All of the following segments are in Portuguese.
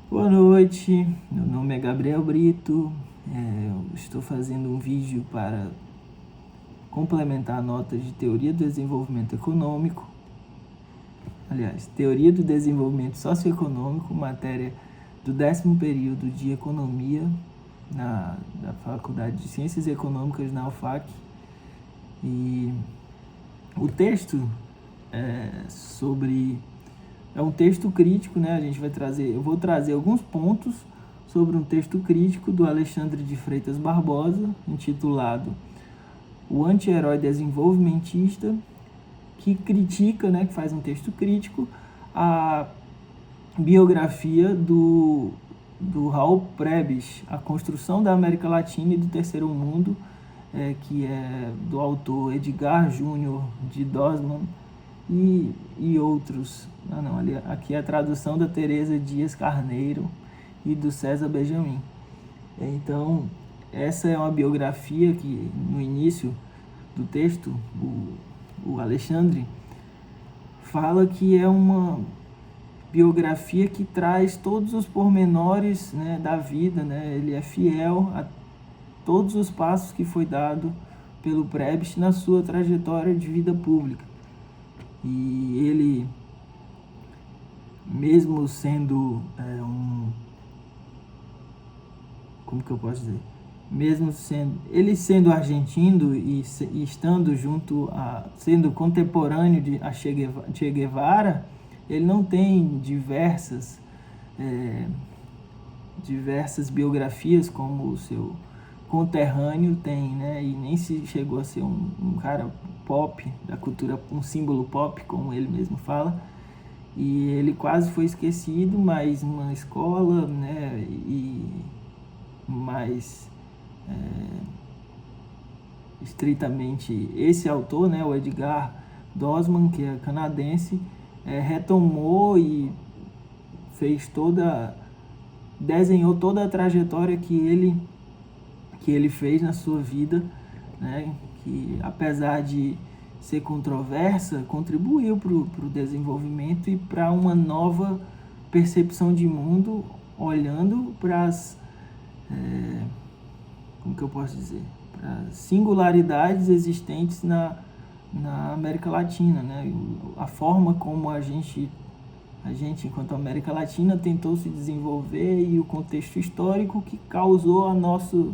Boa noite, meu nome é Gabriel Brito, eu estou fazendo um vídeo para complementar a nota de Teoria do Desenvolvimento Econômico, Teoria do Desenvolvimento Socioeconômico, matéria do 10º período de Economia da Faculdade de Ciências Econômicas na UFAC. E o texto é um texto crítico, né? Eu vou trazer alguns pontos sobre um texto crítico do Alexandre de Freitas Barbosa, intitulado O Anti-Herói Desenvolvimentista, que critica, né, que faz um texto crítico, a biografia do Raul Prebisch, A Construção da América Latina e do Terceiro Mundo, que é do autor Edgar Júnior de Dosman e outros. Aqui é a tradução da Teresa Dias Carneiro e do César Benjamin. Então, essa é uma biografia que, no início do texto, o Alexandre fala que é uma biografia que traz todos os pormenores, né, da vida, né? Ele é fiel a todos os passos que foi dado pelo Prebisch na sua trajetória de vida pública. E ele, mesmo sendo como que eu posso dizer? Sendo argentino e estando sendo contemporâneo de Che Guevara, ele não tem diversas biografias como o seu conterrâneo tem, né? E nem se chegou a ser um cara pop, da cultura, um símbolo pop, como ele mesmo fala. E ele quase foi esquecido, mas uma escola, né, e mais estritamente esse autor, né, o Edgar Dosman, que é canadense, retomou e desenhou toda a trajetória que ele fez na sua vida, né, que apesar de ser controversa, contribuiu para o desenvolvimento e para uma nova percepção de mundo, olhando para as para as singularidades existentes na América Latina, né? A forma como a gente, enquanto América Latina, tentou se desenvolver e o contexto histórico que causou a nossa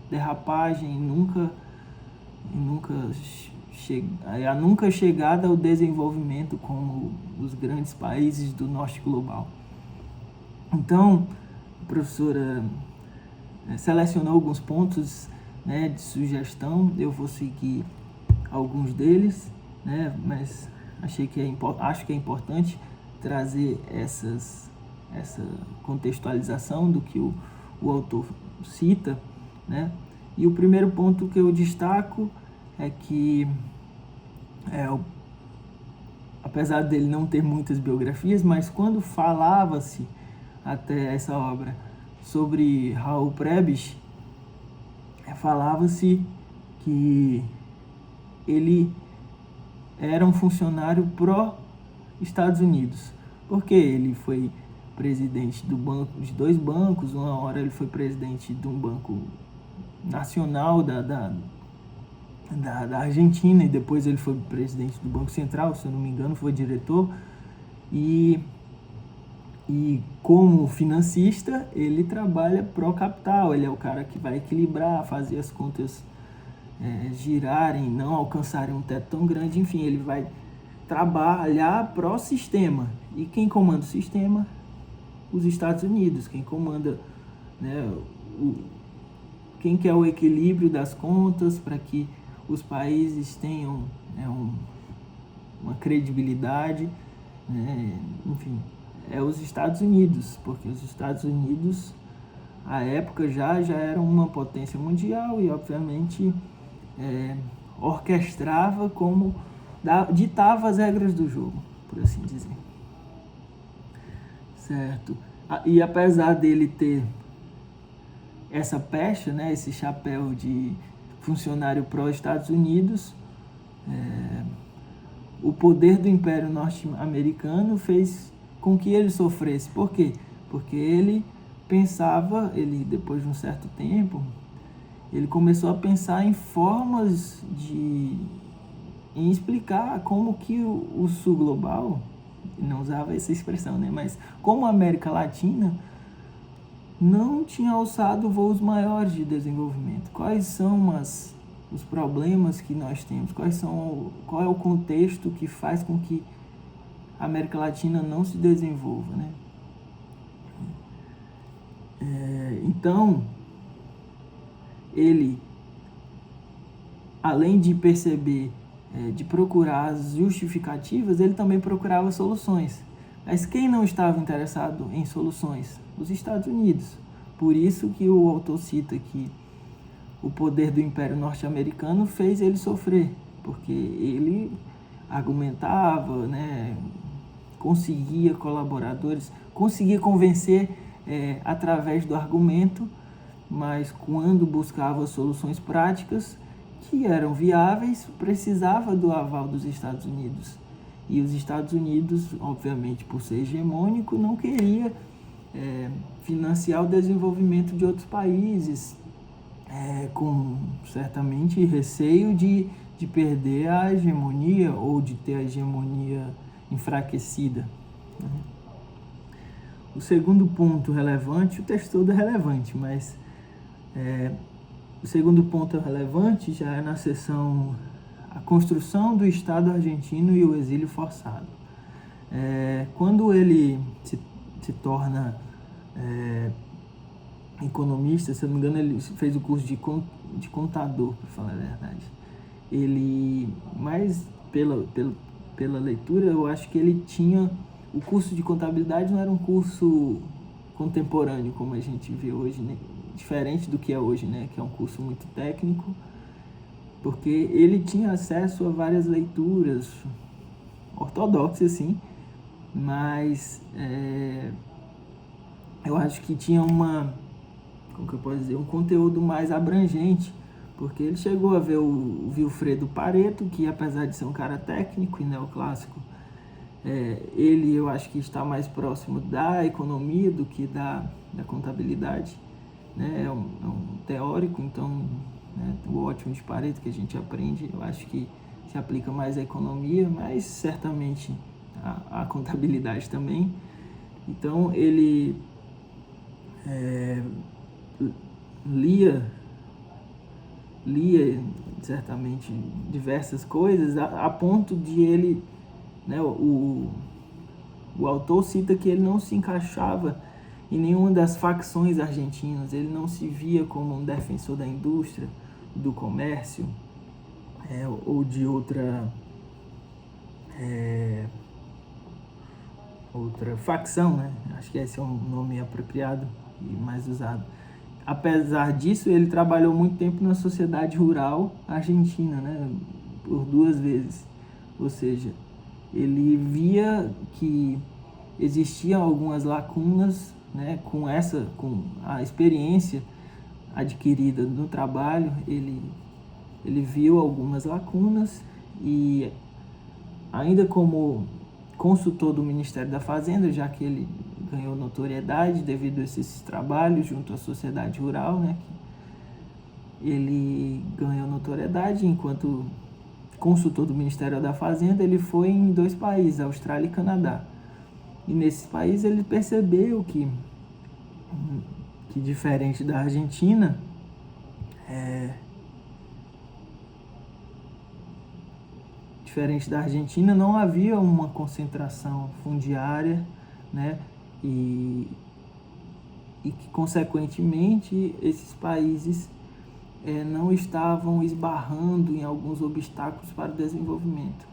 derrapagem a nunca chegada ao desenvolvimento como os grandes países do norte global. Então, a professora selecionou alguns pontos, né, de sugestão. Eu vou seguir alguns deles, né, mas acho que é importante trazer essa contextualização do que o autor cita, né? E o primeiro ponto que eu destaco é que, apesar dele não ter muitas biografias, mas quando falava-se até essa obra sobre Raul Prebisch, falava-se que ele era um funcionário pró-Estados Unidos, porque ele foi presidente de dois bancos. Uma hora ele foi presidente de um banco nacional da Argentina, e depois ele foi presidente do Banco Central, se eu não me engano, foi diretor. E como financista, ele trabalha pró-capital, ele é o cara que vai equilibrar, fazer as contas girarem, não alcançarem um teto tão grande, enfim, ele vai trabalhar pró-sistema. E quem comanda o sistema? Os Estados Unidos. Quem comanda, né, quem quer o equilíbrio das contas para que os países tenham, né, uma credibilidade, né, enfim, é os Estados Unidos, porque os Estados Unidos, à época, já eram uma potência mundial e, obviamente, orquestrava ditava as regras do jogo, por assim dizer. Certo? E apesar dele ter essa pecha, né, esse chapéu de funcionário pró-Estados Unidos, o poder do Império Norte-Americano fez com que ele sofresse. Por quê? porque ele pensava, depois de um certo tempo, ele começou a pensar em formas em explicar como que o sul global, não usava essa expressão, né, mas como a América Latina não tinha alçado voos maiores de desenvolvimento. Quais são os problemas que nós temos? Qual é o contexto que faz com que a América Latina não se desenvolva, né? Então, ele, além de perceber, de procurar as justificativas, ele também procurava soluções. Mas quem não estava interessado em soluções? Os Estados Unidos. Por isso que o autor cita que o poder do Império Norte-Americano fez ele sofrer, porque ele argumentava, né, conseguia colaboradores, conseguia convencer através do argumento, mas quando buscava soluções práticas que eram viáveis, precisava do aval dos Estados Unidos. E os Estados Unidos, obviamente, por ser hegemônico, não queria financiar o desenvolvimento de outros países, com certamente receio de perder a hegemonia ou de ter a hegemonia enfraquecida. O segundo ponto relevante, o texto todo é relevante, mas o segundo ponto relevante já é na seção a construção do Estado argentino e o exílio forçado. Quando ele se torna economista, se eu não me engano, ele fez o curso de contador, para falar a verdade. Mas pela leitura, eu acho que ele tinha... O curso de contabilidade não era um curso contemporâneo, como a gente vê hoje, né? Diferente do que é hoje, né? Que é um curso muito técnico, porque ele tinha acesso a várias leituras ortodoxas, sim, mas eu acho que tinha como que eu posso dizer, um conteúdo mais abrangente, porque ele chegou a ver o Vilfredo Pareto, que apesar de ser um cara técnico e neoclássico, eu acho que está mais próximo da economia do que da contabilidade, né? É um teórico, então, né, o ótimo de Pareto que a gente aprende, eu acho que se aplica mais à economia, mas certamente à contabilidade também. Então ele lia certamente diversas coisas a ponto de ele, né, o autor cita que ele não se encaixava em nenhuma das facções argentinas, ele não se via como um defensor da indústria, do comércio, ou de outra facção, né? Acho que esse é um nome apropriado e mais usado. Apesar disso, ele trabalhou muito tempo na sociedade rural argentina, né? Por 2 vezes. Ou seja, ele via que existiam algumas lacunas, né? Com a experiência adquirida no trabalho, ele viu algumas lacunas e, ainda como consultor do Ministério da Fazenda, já que ele ganhou notoriedade devido a esses trabalhos junto à sociedade rural, né? Ele ganhou notoriedade enquanto consultor do Ministério da Fazenda. Ele foi em 2 países, Austrália e Canadá. E nesses países ele percebeu que diferente da Argentina, não havia uma concentração fundiária, né? E que, consequentemente, esses países não estavam esbarrando em alguns obstáculos para o desenvolvimento.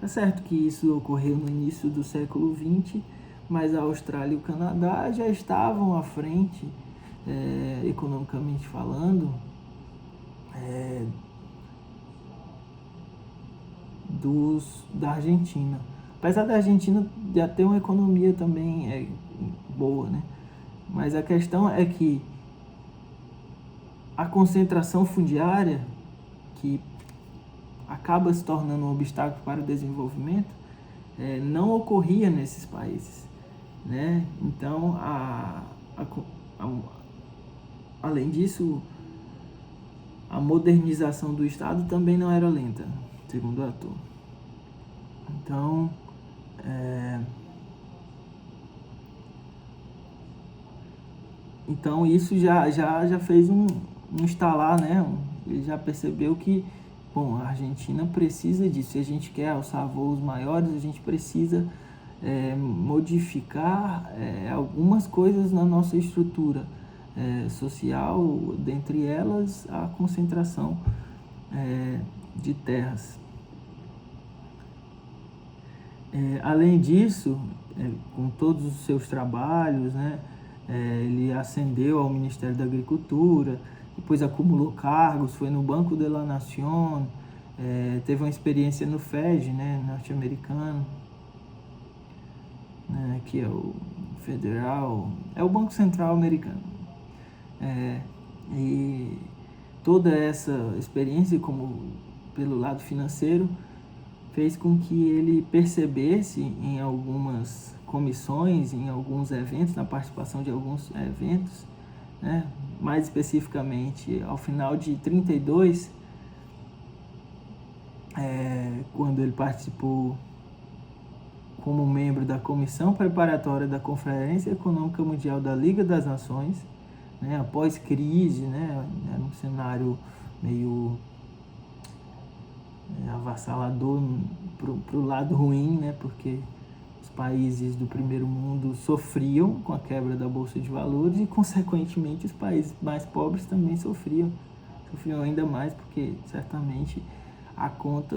É certo que isso ocorreu no início do século XX, mas a Austrália e o Canadá já estavam à frente, economicamente falando, da Argentina. Apesar da Argentina já ter uma economia também boa, né? Mas a questão é que a concentração fundiária, que acaba se tornando um obstáculo para o desenvolvimento, não ocorria nesses países. né? Então, além disso, a modernização do Estado também não era lenta, segundo o autor. Então, isso já fez um instalar, né? Ele já percebeu que, bom, a Argentina precisa disso. Se a gente quer alçar voos maiores, a gente precisa modificar algumas coisas na nossa estrutura social, dentre elas a concentração de terras. Além disso, com todos os seus trabalhos, né, ele ascendeu ao Ministério da Agricultura, depois acumulou cargos, foi no Banco de la Nación, teve uma experiência no FED, né, norte-americano, né, que é o federal, é o Banco Central americano. E toda essa experiência, como pelo lado financeiro, fez com que ele percebesse em algumas comissões, em alguns eventos, na participação de alguns eventos, né, mais especificamente ao final de 32, quando ele participou como membro da comissão preparatória da Conferência Econômica Mundial da Liga das Nações, né, após crise, né, era um cenário meio avassalador para o lado ruim, né, porque os países do primeiro mundo sofriam com a quebra da Bolsa de Valores e, consequentemente, os países mais pobres também sofriam ainda mais, porque certamente a conta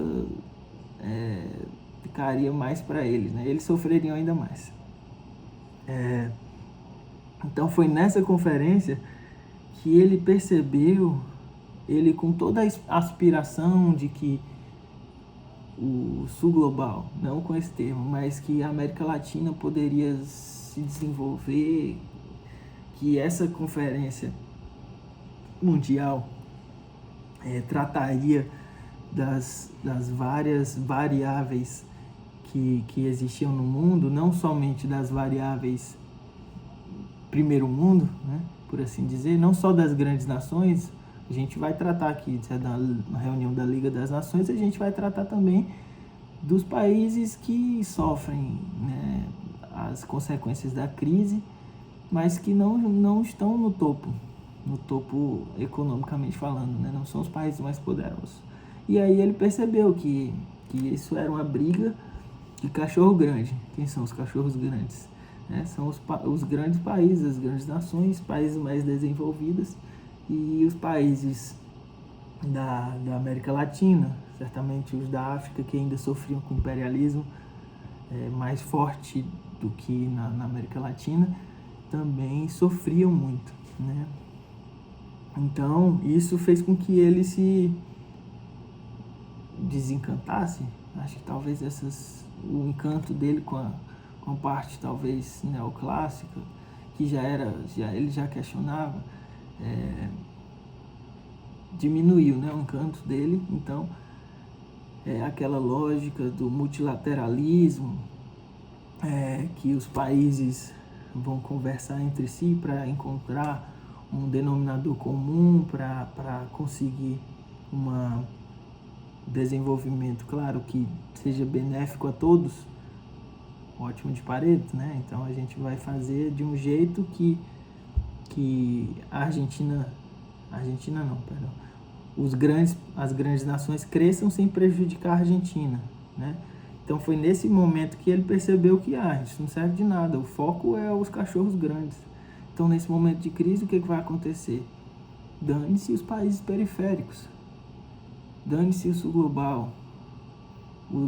ficaria mais para eles, né? Eles sofreriam ainda mais. Então foi nessa conferência que ele percebeu, ele com toda a aspiração de que o sul global, não com esse termo, mas que a América Latina poderia se desenvolver, que essa conferência mundial trataria das várias variáveis que existiam no mundo, não somente das variáveis primeiro mundo, né, por assim dizer, não só das grandes nações. A gente vai tratar aqui, na reunião da Liga das Nações, a gente vai tratar também dos países que sofrem, né, as consequências da crise, mas que não estão no topo economicamente falando, né, não são os países mais poderosos. E aí ele percebeu que isso era uma briga de cachorro grande. Quem são os cachorros grandes? São os grandes países, as grandes nações, países mais desenvolvidos, e os países da América Latina, certamente os da África, que ainda sofriam com imperialismo mais forte do que na América Latina, também sofriam muito, né? Então, isso fez com que ele se desencantasse. Acho que talvez o encanto dele com a parte talvez neoclássica, que ele já questionava, diminuiu, né, o encanto dele. Então, aquela lógica do multilateralismo, que os países vão conversar entre si para encontrar um denominador comum, para conseguir um desenvolvimento, claro, que seja benéfico a todos, ótimo de Pareto, né? Então a gente vai fazer de um jeito que as grandes nações cresçam sem prejudicar a Argentina, né? Então foi nesse momento que ele percebeu que isso não serve de nada, o foco é os cachorros grandes. Então nesse momento de crise, o que vai acontecer? Dane-se os países periféricos, dane-se o sul global,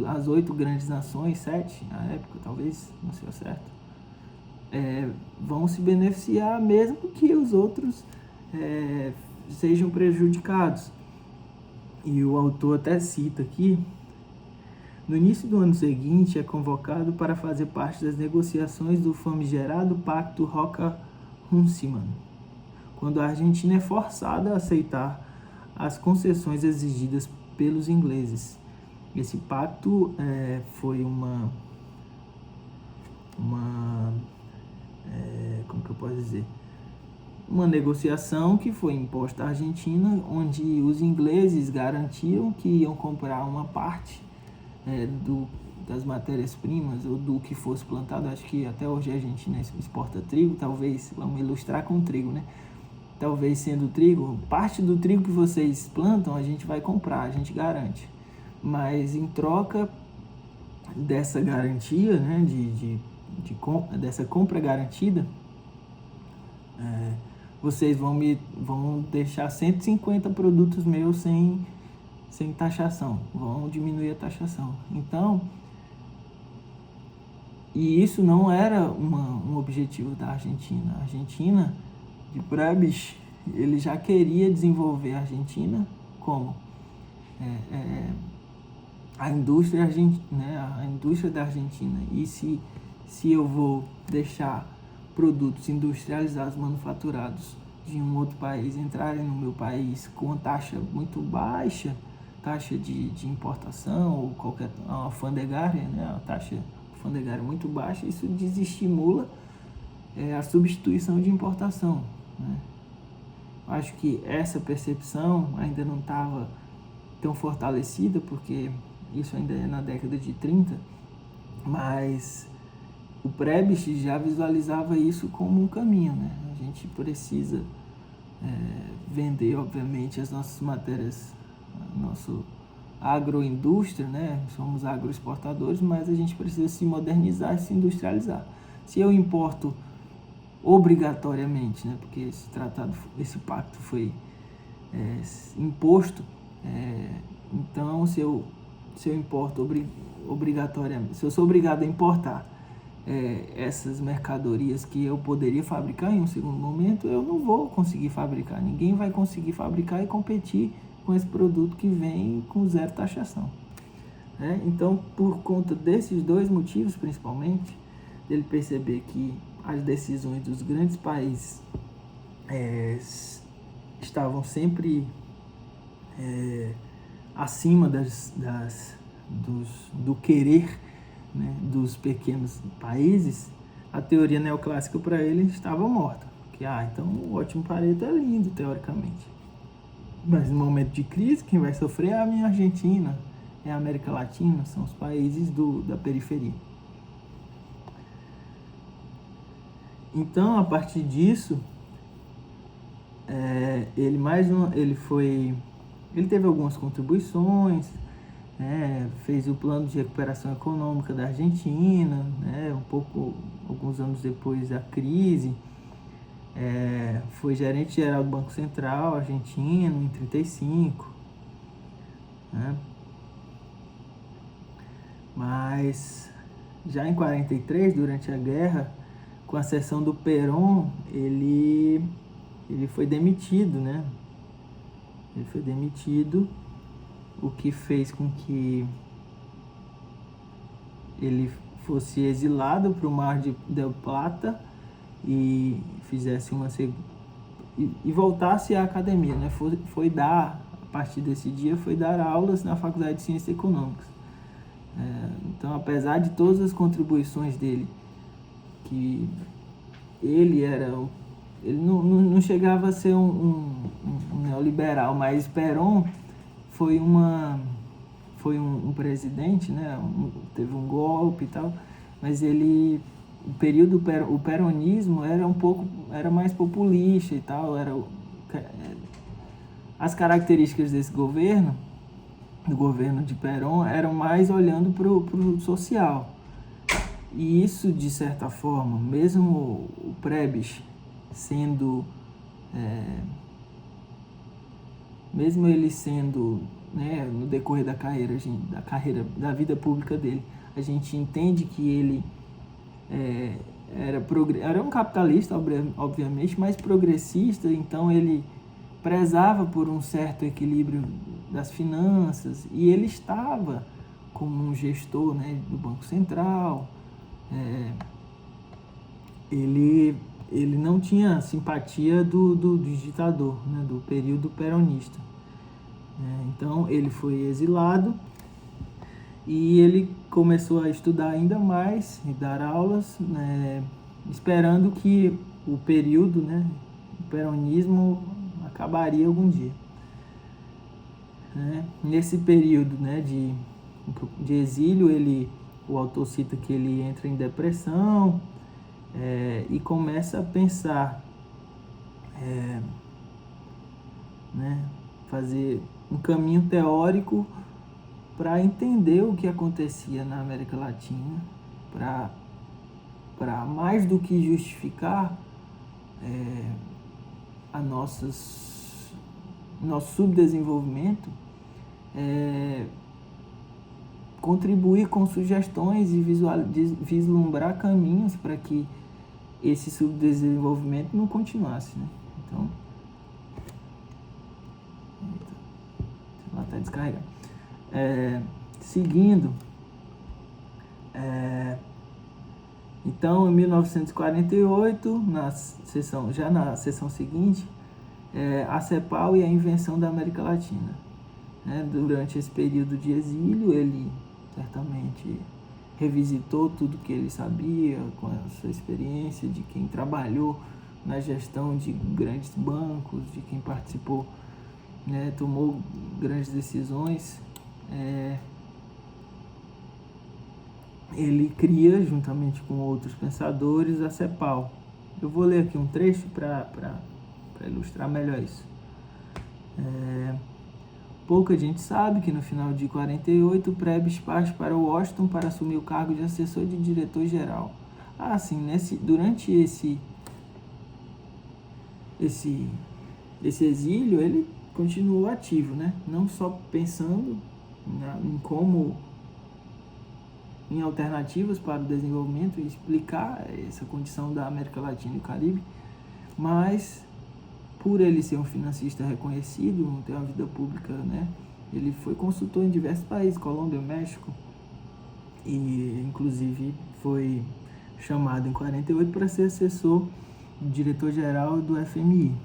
as 8 grandes nações, 7 na época, talvez, não sei o certo, vão se beneficiar mesmo que os outros sejam prejudicados. E o autor até cita aqui: no início do ano seguinte é convocado para fazer parte das negociações do famigerado Pacto Roca-Huntsiman, quando a Argentina é forçada a aceitar as concessões exigidas pelos ingleses. Esse pacto foi uma pode dizer, uma negociação que foi imposta à Argentina, onde os ingleses garantiam que iam comprar uma parte das matérias-primas ou do que fosse plantado. Acho que até hoje a Argentina exporta trigo, talvez, vamos ilustrar com trigo, né? Talvez sendo trigo, parte do trigo que vocês plantam a gente vai comprar, a gente garante. Mas em troca dessa garantia, né, dessa compra garantida, vocês vão deixar 150 produtos meus sem taxação, vão diminuir a taxação. Então, e isso não era um objetivo da Argentina. A Argentina, de Prebisch, ele já queria desenvolver a Argentina como a indústria da Argentina. E se eu vou deixar produtos industrializados, manufaturados de um outro país entrarem no meu país com taxa muito baixa, taxa de importação ou qualquer alfandegária, né, a taxa alfandegária muito baixa, isso desestimula a substituição de importação, né? Acho que essa percepção ainda não estava tão fortalecida, porque isso ainda é na década de 30, mas o Prebisch já visualizava isso como um caminho, né? A gente precisa vender, obviamente, as nossas matérias, a nossa agroindústria, né? Somos agroexportadores, mas a gente precisa se modernizar e se industrializar. Se eu importo obrigatoriamente, né? Porque esse pacto foi imposto, então se eu importo obrigatoriamente, se eu sou obrigado a importar essas mercadorias que eu poderia fabricar em um segundo momento, eu não vou conseguir fabricar. Ninguém vai conseguir fabricar e competir com esse produto que vem com zero taxação. Então, por conta desses dois motivos, principalmente, dele perceber que as decisões dos grandes países estavam sempre acima do querer, né, dos pequenos países, a teoria neoclássica para ele estava morta. Porque, então o Ótimo Pareto é lindo, teoricamente. Mas no momento de crise, quem vai sofrer é a minha Argentina, é a América Latina, são os países da periferia. Então, a partir disso, ele teve algumas contribuições, fez o plano de recuperação econômica da Argentina, alguns anos depois da crise, foi gerente geral do Banco Central argentino em 1935, mas já em 1943, durante a guerra, com a cessão do Perón, ele foi demitido, né? Ele foi demitido, o que fez com que ele fosse exilado para o Mar del Plata e fizesse e voltasse à academia, né? A partir desse dia, foi dar aulas na Faculdade de Ciências Econômicas. Então, apesar de todas as contribuições dele, que ele não chegava a ser um neoliberal, mas Perón foi um presidente, né? Teve um golpe e tal, mas o peronismo era mais populista e tal, as características desse governo, do governo de Perón, eram mais olhando para o social. E isso, de certa forma, mesmo o Prebisch mesmo ele sendo, né, no decorrer da vida pública dele, a gente entende que ele era um capitalista, obviamente, mas progressista, então ele prezava por um certo equilíbrio das finanças, e ele estava como um gestor, né, do Banco Central. Ele não tinha simpatia do ditador, né, do período peronista. Então ele foi exilado e ele começou a estudar ainda mais e dar aulas, né, esperando que o período, né, o peronismo acabaria algum dia. Né? Nesse período, né, de exílio, o autor cita que ele entra em depressão e começa a pensar, né, fazer um caminho teórico para entender o que acontecia na América Latina, para mais do que justificar nosso subdesenvolvimento, contribuir com sugestões e vislumbrar caminhos para que esse subdesenvolvimento não continuasse, né? Então, lá está descarregando. Seguindo, então, em 1948, na sessão seguinte, a CEPAL e a invenção da América Latina. Durante esse período de exílio, ele certamente revisitou tudo que ele sabia, com a sua experiência de quem trabalhou na gestão de grandes bancos, de quem participou, né, tomou grandes decisões. Ele cria, juntamente com outros pensadores, a CEPAL. Eu vou ler aqui um trecho para ilustrar melhor isso. Pouca gente sabe que no final de 48, Prebes parte para Washington para assumir o cargo de assessor de diretor-geral. Durante esse exílio, ele continuou ativo, né? Não só pensando em alternativas para o desenvolvimento e explicar essa condição da América Latina e o Caribe, mas por ele ser um financista reconhecido, ter uma vida pública, né, ele foi consultor em diversos países, Colômbia, México, e inclusive foi chamado em 48 para ser assessor do diretor-geral do FMI.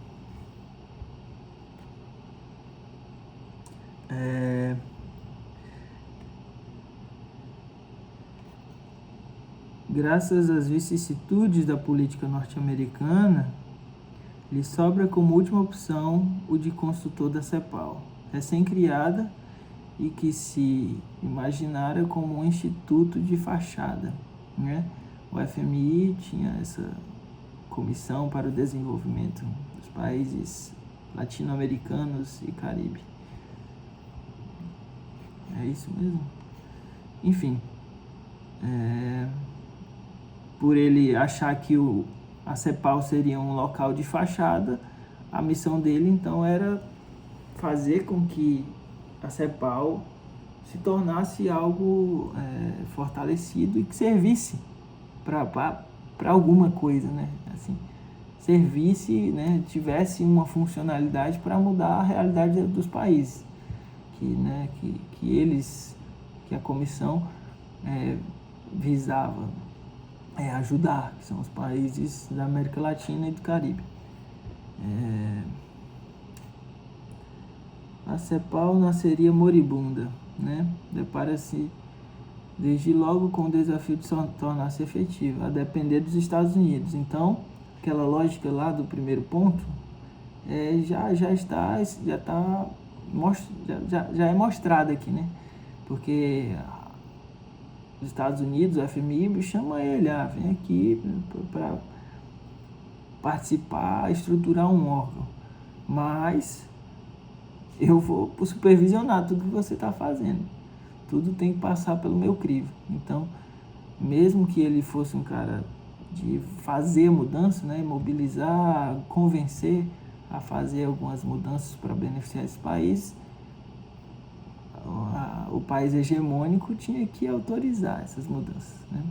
Graças às vicissitudes da política norte-americana, lhe sobra como última opção o de consultor da CEPAL, recém-criada e que se imaginara como um instituto de fachada, né? O FMI tinha essa comissão para o desenvolvimento dos países latino-americanos e Caribe. É isso mesmo? Enfim, por ele achar que a CEPAL seria um local de fachada, a missão dele então era fazer com que a CEPAL se tornasse algo fortalecido e que servisse para alguma coisa, né? Assim, servisse, né, tivesse uma funcionalidade para mudar a realidade dos países, que a comissão visava ajudar, que são os países da América Latina e do Caribe. A CEPAL nasceria moribunda, né? Depara-se desde logo com o desafio de tornar-se efetiva, a depender dos Estados Unidos. Então, aquela lógica lá do primeiro ponto já é mostrada aqui, né? Porque os Estados Unidos, o FMI, chama ele, vem aqui para participar, estruturar um órgão. Mas eu vou supervisionar tudo que você está fazendo. Tudo tem que passar pelo meu crivo. Então, mesmo que ele fosse um cara de fazer mudança, né, mobilizar, convencer a fazer algumas mudanças para beneficiar esse país, o país hegemônico tinha que autorizar essas mudanças, né?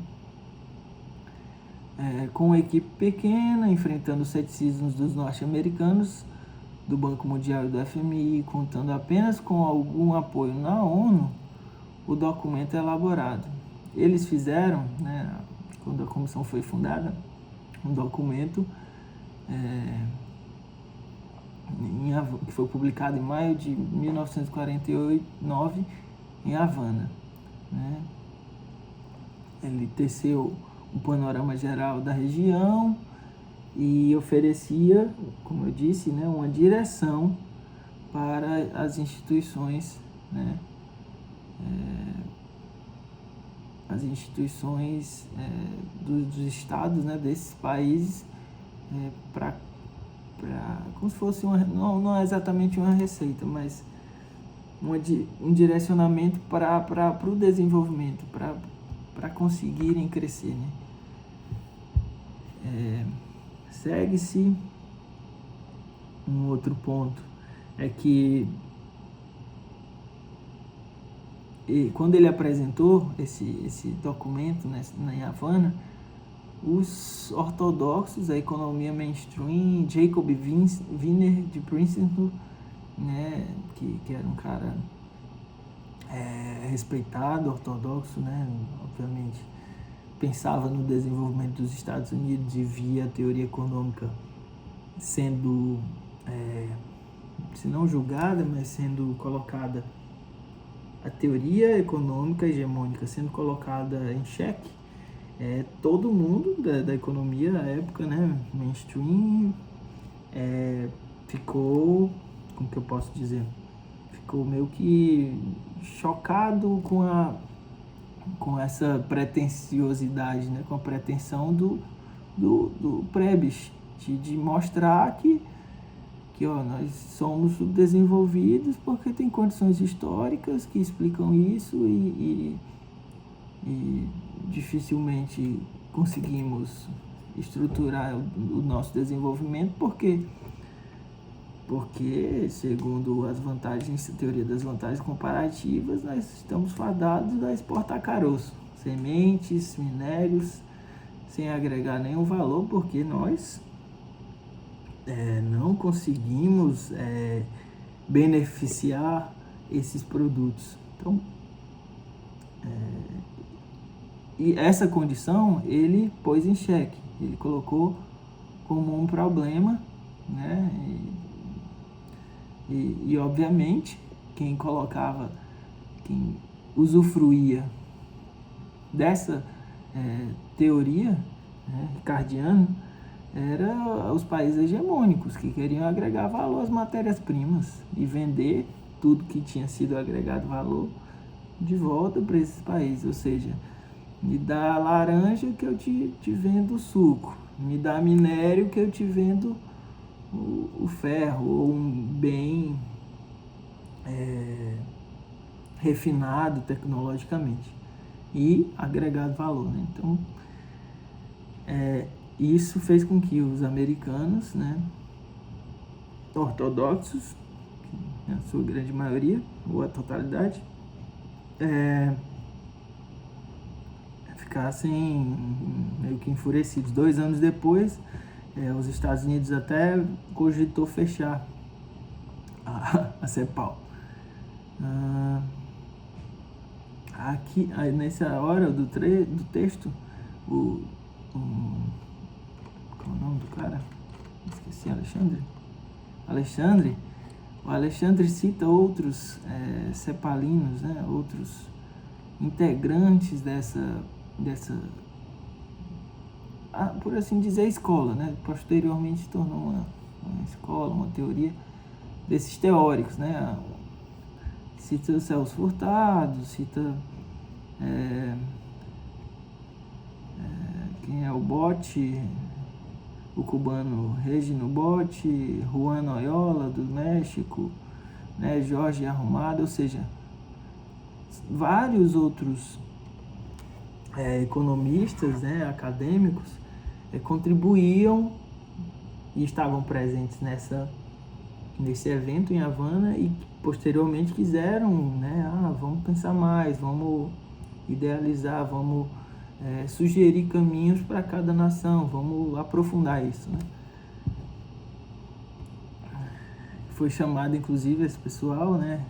Com uma equipe pequena, enfrentando os ceticismos dos norte-americanos, do Banco Mundial e do FMI, contando apenas com algum apoio na ONU, o documento é elaborado. Eles fizeram, né, quando a comissão foi fundada, um documento que foi publicado em maio de 1949 em Havana, né? Ele teceu um panorama geral da região e oferecia, como eu disse, né, uma direção para as instituições, né, as instituições dos estados, né, desses países, para como se fosse não é exatamente uma receita, mas um direcionamento para o desenvolvimento, para conseguirem crescer, né? Segue-se um outro ponto, é que quando ele apresentou esse documento, né, em Havana, os ortodoxos, a economia mainstream, Jacob Wiener de Princeton, né, que era um cara respeitado, ortodoxo, né, obviamente, pensava no desenvolvimento dos Estados Unidos e via a teoria econômica sendo, se não julgada, mas sendo colocada, a teoria econômica hegemônica sendo colocada em xeque. Todo mundo da economia na época, né, mainstream, ficou, como que eu posso dizer, ficou meio que chocado com essa pretensiosidade, né, com a pretensão do Prebisch de mostrar que nós somos subdesenvolvidos porque tem condições históricas que explicam isso e dificilmente conseguimos estruturar o nosso desenvolvimento porque, segundo as vantagens, a teoria das vantagens comparativas, nós estamos fadados a exportar caroço, sementes, minérios, sem agregar nenhum valor, porque nós não conseguimos beneficiar esses produtos. Então, e essa condição ele pôs em xeque, ele colocou como um problema, né? E obviamente quem usufruía dessa teoria, né, ricardiana, eram os países hegemônicos que queriam agregar valor às matérias-primas e vender tudo que tinha sido agregado valor de volta para esses países. Ou seja, me dá laranja que eu te vendo o suco, me dá minério que eu te vendo o ferro, ou um bem refinado tecnologicamente e agregado valor, né? Então, isso fez com que os americanos, né, ortodoxos, na sua grande maioria, ou a totalidade, ficassem meio que enfurecidos. 2 anos depois, os Estados Unidos até cogitou fechar a CEPAL. Aqui, nessa hora do texto, qual é o nome do cara? Esqueci, o Alexandre cita outros cepalinos, né, outros integrantes dessa por assim dizer, escola, né? Posteriormente se tornou uma escola, uma teoria desses teóricos, né? Cita o Celso Furtado, cita quem é o Botti, o cubano Regino Botti, Juan Oyola, do México, né? Jorge Arrumado, ou seja, vários outros economistas, né, acadêmicos, contribuíam e estavam presentes nesse evento em Havana e posteriormente quiseram, né, vamos pensar mais, vamos idealizar, vamos sugerir caminhos para cada nação, vamos aprofundar isso, né? Foi chamado, inclusive, esse pessoal, né,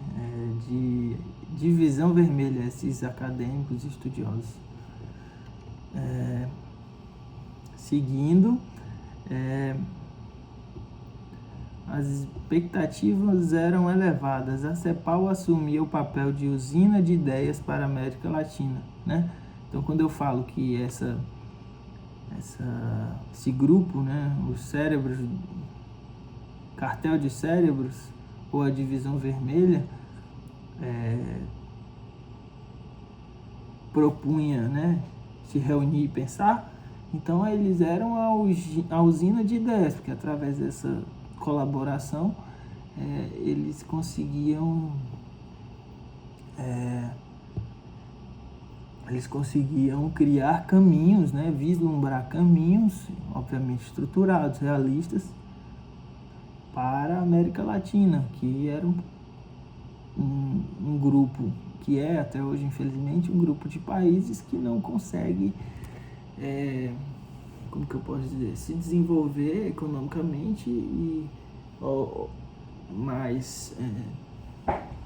de divisão vermelha, esses acadêmicos estudiosos. Seguindo, as expectativas eram elevadas. A CEPAL assumia o papel de usina de ideias para a América Latina, né? Então, quando eu falo que esse grupo, né, os cérebros, cartel de cérebros, ou a divisão vermelha, propunha, né, se reunir e pensar. Então eles eram a usina de ideias, porque através dessa colaboração eles conseguiam criar caminhos, né, vislumbrar caminhos, obviamente estruturados, realistas, para a América Latina, que era um grupo, que é até hoje, infelizmente, um grupo de países que não consegue, como que eu posso dizer, se desenvolver economicamente e mais,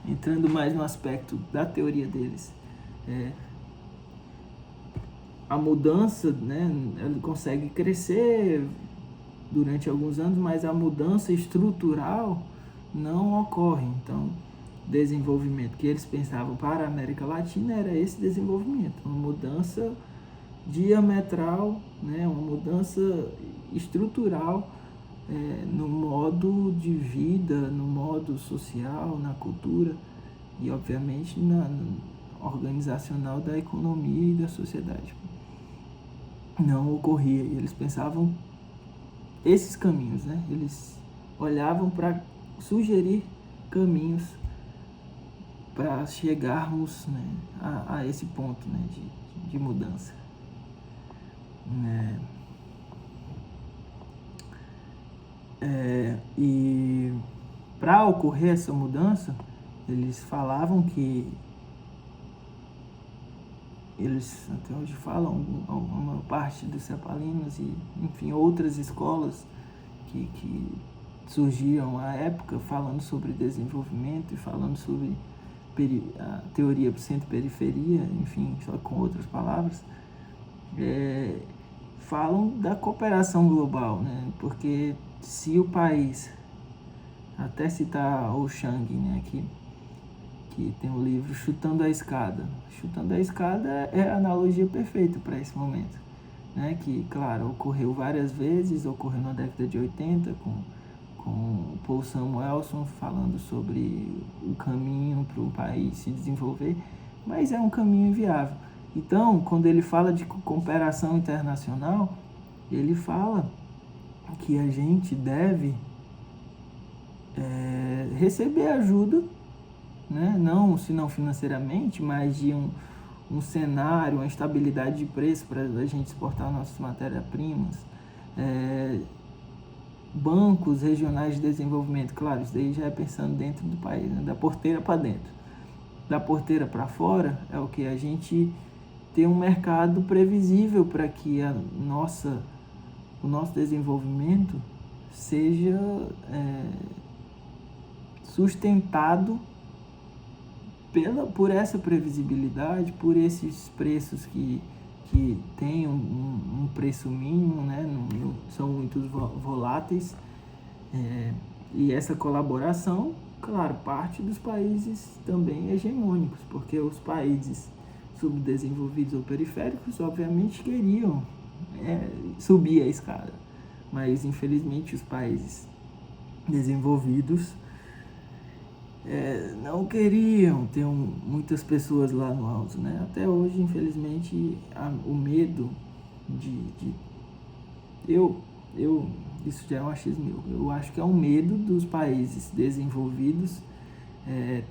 entrando mais no aspecto da teoria deles, a mudança, né, ele consegue crescer durante alguns anos, mas a mudança estrutural não ocorre. Então, desenvolvimento que eles pensavam para a América Latina era esse desenvolvimento, uma mudança diametral, né, uma mudança estrutural no modo de vida, no modo social, na cultura e, obviamente, na organizacional da economia e da sociedade. Não ocorria, e eles pensavam esses caminhos, né? Eles olhavam para sugerir caminhos para chegarmos, né, a esse ponto, né, de mudança. E para ocorrer essa mudança, eles falavam que eles até hoje falam, uma parte dos cepalinos e, enfim, outras escolas que surgiam à época falando sobre desenvolvimento e falando sobre a teoria centro-periferia, enfim, só com outras palavras, falam da cooperação global, né? Porque se o país, até citar o Chang, né, que tem o livro Chutando a Escada. Chutando a Escada é a analogia perfeita para esse momento, né? Que, claro, ocorreu várias vezes, ocorreu na década de 80 com o Paul Samuelson falando sobre o caminho para o país se desenvolver, mas é um caminho inviável. Então, quando ele fala de cooperação internacional, ele fala que a gente deve receber ajuda, né? Não, se não financeiramente, mas de um cenário, uma estabilidade de preço para a gente exportar nossas matérias-primas, bancos regionais de desenvolvimento, claro, isso daí já é pensando dentro do país, né? Da porteira para dentro. Da porteira para fora é o que a gente tem um mercado previsível para que o nosso desenvolvimento seja sustentado por essa previsibilidade, por esses preços que têm um preço mínimo, né? Não são muito voláteis, e essa colaboração, claro, parte dos países também hegemônicos, porque os países subdesenvolvidos ou periféricos obviamente queriam subir a escada, mas infelizmente os países desenvolvidos não queriam ter muitas pessoas lá no alto, né? Até hoje, infelizmente, o medo isso já é um achismo meu, eu acho que é um medo dos países desenvolvidos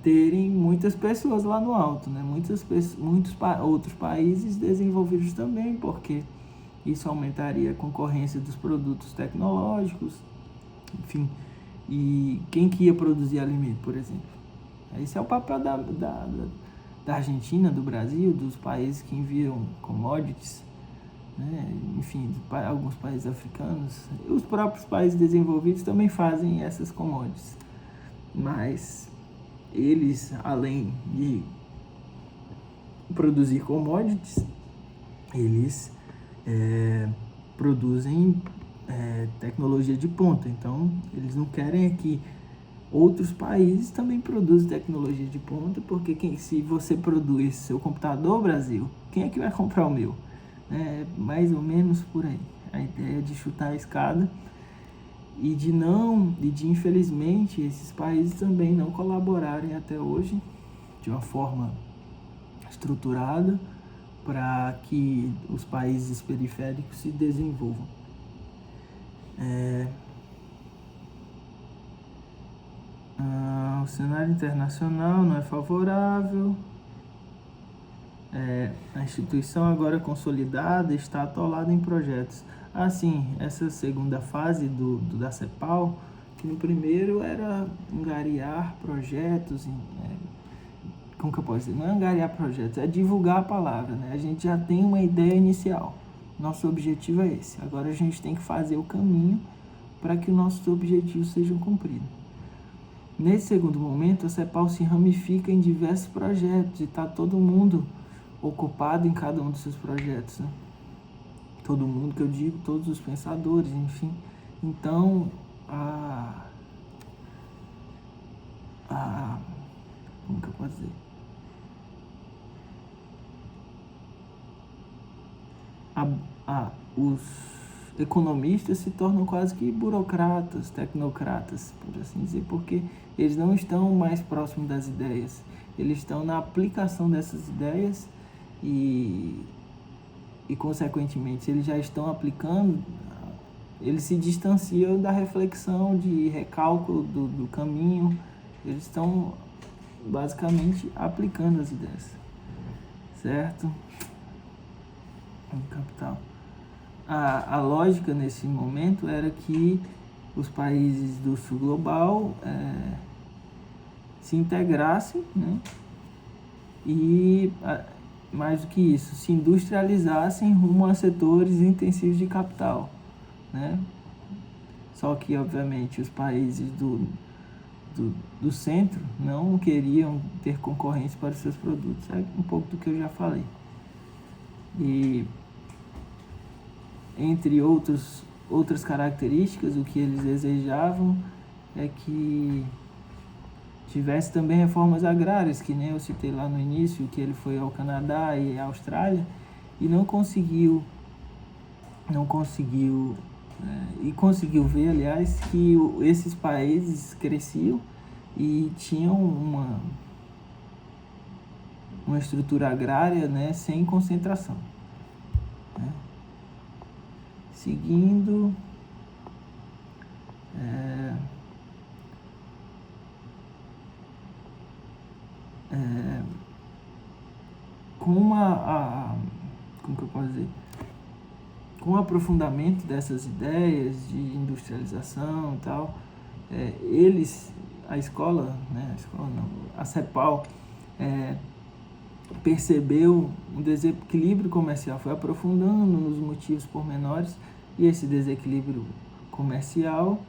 terem muitas pessoas lá no alto, né? Muitos outros países desenvolvidos também, porque isso aumentaria a concorrência dos produtos tecnológicos, enfim. E quem que ia produzir alimento, por exemplo? Esse é o papel da Argentina, do Brasil, dos países que enviam commodities, né? Enfim, alguns países africanos. Os próprios países desenvolvidos também fazem essas commodities. Mas eles, além de produzir commodities, eles produzem tecnologia de ponta. Então, eles não querem que outros países também produzam tecnologia de ponta, porque se você produz seu computador, Brasil, quem é que vai comprar o meu? né? Mais ou menos por aí. A ideia de chutar a escada e de infelizmente esses países também não colaborarem até hoje de uma forma estruturada para que os países periféricos se desenvolvam. O cenário internacional não é favorável. A instituição agora consolidada está atolada em projetos. Assim, essa segunda fase da CEPAL, que no primeiro era angariar projetos, como que eu posso dizer? Não é angariar projetos, é divulgar a palavra, né? A gente já tem uma ideia inicial. Nosso objetivo é esse. Agora a gente tem que fazer o caminho para que os nossos objetivos sejam cumpridos. Nesse segundo momento, a CEPAL se ramifica em diversos projetos e está todo mundo ocupado em cada um dos seus projetos, né? Todo mundo que eu digo, todos os pensadores, enfim. Então, como que eu posso dizer? Os economistas se tornam quase que burocratas, tecnocratas, por assim dizer, porque eles não estão mais próximos das ideias, eles estão na aplicação dessas ideias e consequentemente, se eles já estão aplicando, eles se distanciam da reflexão, de recálculo do caminho, eles estão basicamente aplicando as ideias, certo? Capital. A lógica nesse momento era que os países do sul global se integrassem, né? E mais do que isso, se industrializassem rumo a setores intensivos de capital, né? Só que, obviamente, os países do centro não queriam ter concorrência para os seus produtos. É um pouco do que eu já falei. E, entre outras características, o que eles desejavam é que tivesse também reformas agrárias, que nem eu citei lá no início, que ele foi ao Canadá e à Austrália e conseguiu ver, aliás, que esses países cresciam e tinham uma estrutura agrária, né, sem concentração, né? Seguindo, com como que eu posso dizer? Com o aprofundamento dessas ideias de industrialização e tal, a CEPAL percebeu um desequilíbrio comercial, foi aprofundando nos motivos pormenores, e esse desequilíbrio comercial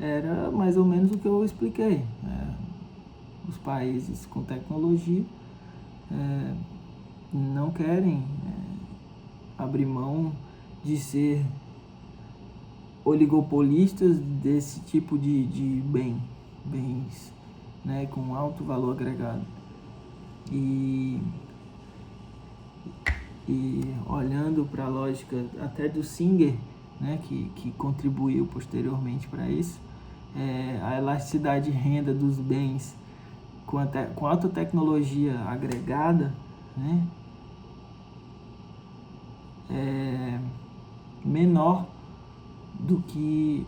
era mais ou menos o que eu expliquei, né? Os países com tecnologia não querem abrir mão de ser oligopolistas desse tipo de bens, né, com alto valor agregado. E olhando para a lógica até do Singer, né, que contribuiu posteriormente para isso, a elasticidade de renda dos bens com alta tecnologia agregada, né, é menor do que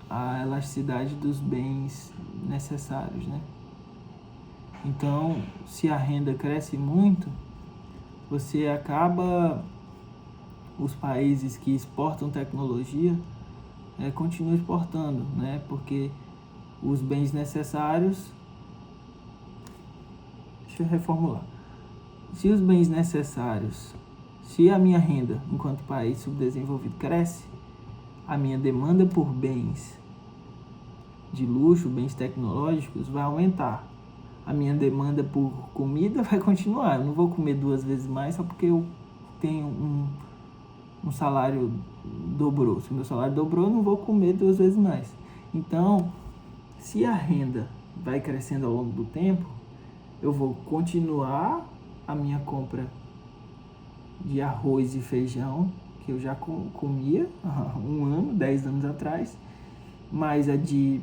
a elasticidade dos bens necessários, né? Então, se a renda cresce muito, os países que exportam tecnologia continuam exportando, né? Porque os bens necessários... Deixa eu reformular. Se a minha renda, enquanto país subdesenvolvido, cresce, a minha demanda por bens de luxo, bens tecnológicos, vai aumentar. A minha demanda por comida vai continuar. Eu não vou comer 2 vezes mais só porque eu tenho um salário dobrou. Se o meu salário dobrou, eu não vou comer 2 vezes mais. Então, se a renda vai crescendo ao longo do tempo, eu vou continuar a minha compra de arroz e feijão, que eu já comia há 10 anos atrás, mas a de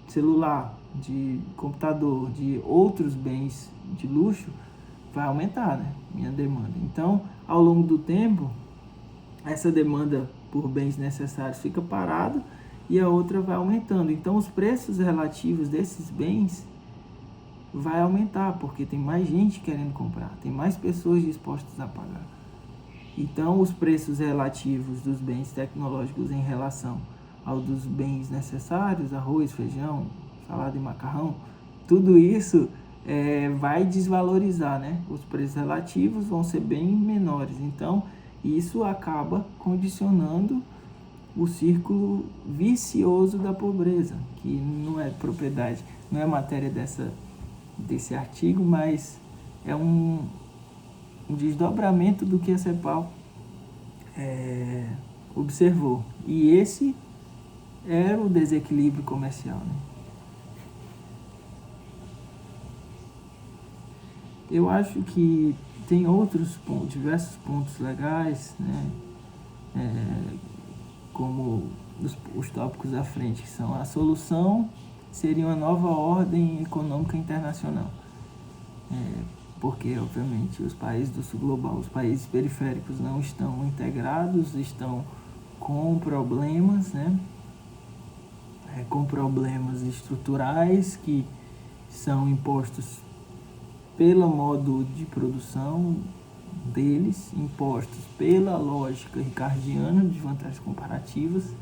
celular, de computador, de outros bens de luxo, vai aumentar, né, minha demanda. Então, ao longo do tempo, essa demanda por bens necessários fica parada e a outra vai aumentando. Então, os preços relativos desses bens vai aumentar, porque tem mais gente querendo comprar, tem mais pessoas dispostas a pagar. Então, os preços relativos dos bens tecnológicos em relação ao dos bens necessários, arroz, feijão, salada e macarrão, tudo isso vai desvalorizar, né? Os preços relativos vão ser bem menores. Então, isso acaba condicionando o círculo vicioso da pobreza, que não é propriedade, não é matéria desse artigo, mas é um desdobramento do que a CEPAL observou. E esse era o desequilíbrio comercial, né? Eu acho que tem outros pontos, diversos pontos legais, né? Como os tópicos à frente, que são a solução seria uma nova ordem econômica internacional. Porque, obviamente, os países do sul global, os países periféricos não estão integrados, estão com problemas, né? Com problemas estruturais que são impostos pelo modo de produção deles, impostos pela lógica ricardiana de vantagens comparativas,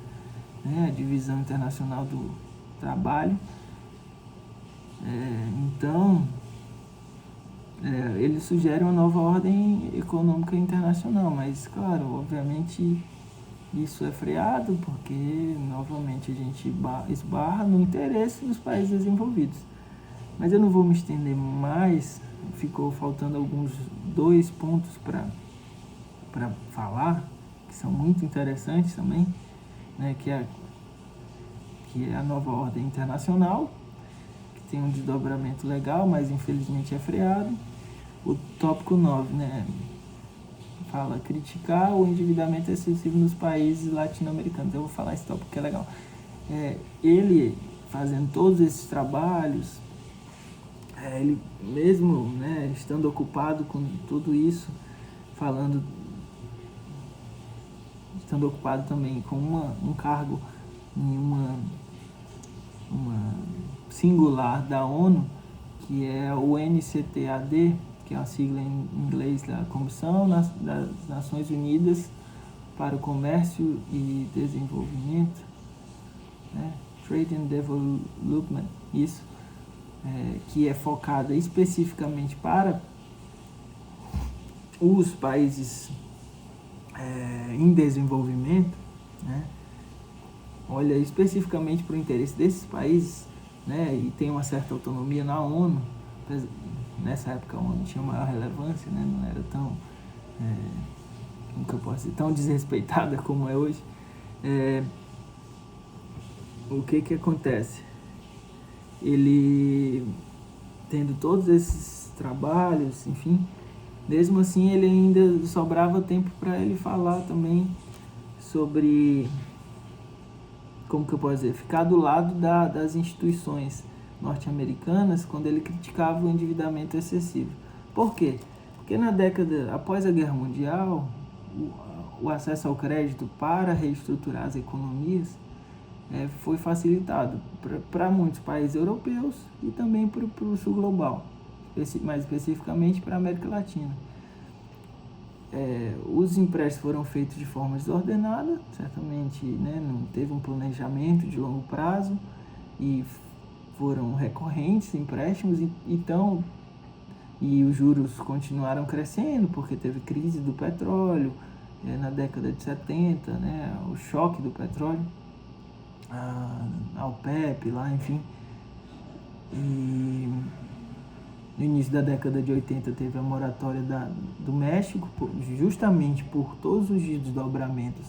né? A divisão internacional do trabalho. Então, ele sugere uma nova ordem econômica internacional, mas, claro, obviamente, isso é freado porque, novamente, a gente esbarra no interesse dos países desenvolvidos. Mas eu não vou me estender mais, ficou faltando dois pontos para falar, que são muito interessantes também, né, que é a nova ordem internacional, que tem um desdobramento legal, mas infelizmente é freado. O tópico 9, né, fala criticar o endividamento excessivo nos países latino-americanos. Eu vou falar esse tópico que é legal. Ele fazendo todos esses trabalhos, ele mesmo, né, estando ocupado com tudo isso, estando ocupado também com um cargo em uma singular da ONU, que é o NCTAD, que é a sigla em inglês da Comissão das Nações Unidas para o Comércio e Desenvolvimento, né? Trade and Development, isso, que é focada especificamente para os países em desenvolvimento, né? Olha especificamente para o interesse desses países, né? E tem uma certa autonomia na ONU. Nessa época a ONU tinha maior relevância, né? Não era tão, como que eu posso dizer, tão desrespeitada como é hoje. O que acontece? Ele, tendo todos esses trabalhos, enfim, mesmo assim ele ainda sobrava tempo para ele falar também sobre, como que eu posso dizer, ficar do lado das instituições norte-americanas quando ele criticava o endividamento excessivo. Por quê? Porque na década após a Guerra Mundial, o acesso ao crédito para reestruturar as economias foi facilitado para muitos países europeus e também para o sul global, mais especificamente para a América Latina. Os empréstimos foram feitos de forma desordenada, certamente, né, não teve um planejamento de longo prazo e foram recorrentes empréstimos, então, e os juros continuaram crescendo porque teve crise do petróleo na década de 70, né, o choque do petróleo, a OPEP lá, enfim. E no início da década de 80 teve a moratória do México, justamente por todos os desdobramentos,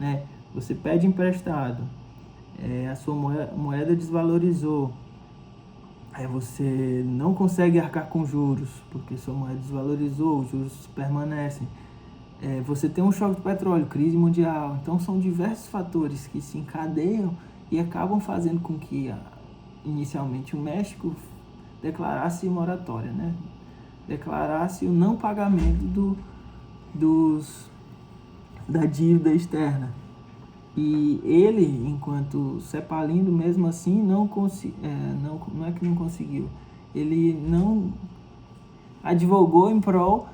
né? Você pede emprestado, a sua moeda desvalorizou, Você não consegue arcar com juros, porque sua moeda desvalorizou, os juros permanecem. Você tem um choque de petróleo, crise mundial. Então são diversos fatores que se encadeiam e acabam fazendo com que inicialmente o México declarasse moratória, né? Declarasse o não pagamento da dívida externa. E ele, enquanto Cepalindo, mesmo assim, não é que não conseguiu, ele não advogou em prol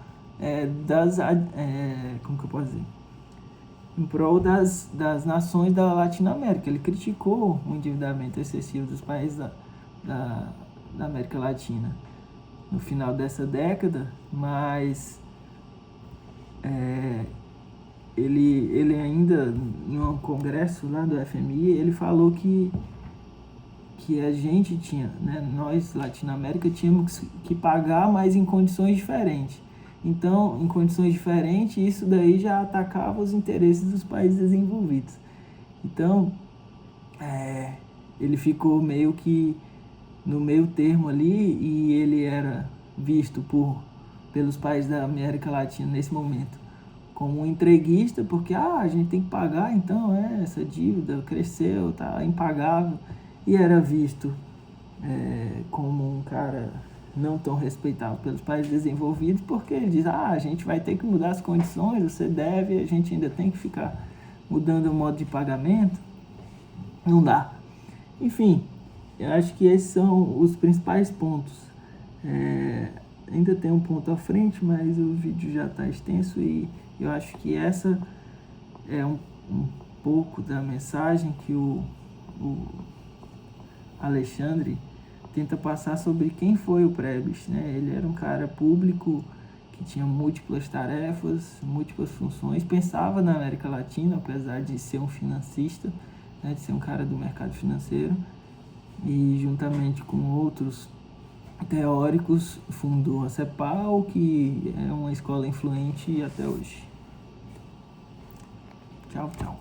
como que eu posso dizer? Em prol das nações da Latinoamérica. Ele criticou o endividamento excessivo dos países da América Latina no final dessa década, mas ele ainda, em um congresso lá do FMI, ele falou que a gente tinha, né, nós, Latinoamérica, tínhamos que pagar, mas em condições diferentes. Então, em condições diferentes, isso daí já atacava os interesses dos países desenvolvidos. Então, ele ficou meio que no meio termo ali, e ele era visto pelos países da América Latina nesse momento como um entreguista, porque a gente tem que pagar, então essa dívida cresceu, tá impagável, e era visto como um cara não tão respeitável pelos países desenvolvidos, porque ele diz, a gente vai ter que mudar as condições, você deve, a gente ainda tem que ficar mudando o modo de pagamento, não dá. Enfim, eu acho que esses são os principais pontos. Ainda tem um ponto à frente, mas o vídeo já está extenso e eu acho que essa é um pouco da mensagem que o Alexandre tenta passar sobre quem foi o Prebisch, né? Ele era um cara público que tinha múltiplas tarefas, múltiplas funções, pensava na América Latina, apesar de ser um financista, né? De ser um cara do mercado financeiro, e juntamente com outros teóricos fundou a CEPAL, que é uma escola influente até hoje. Tchau, tchau.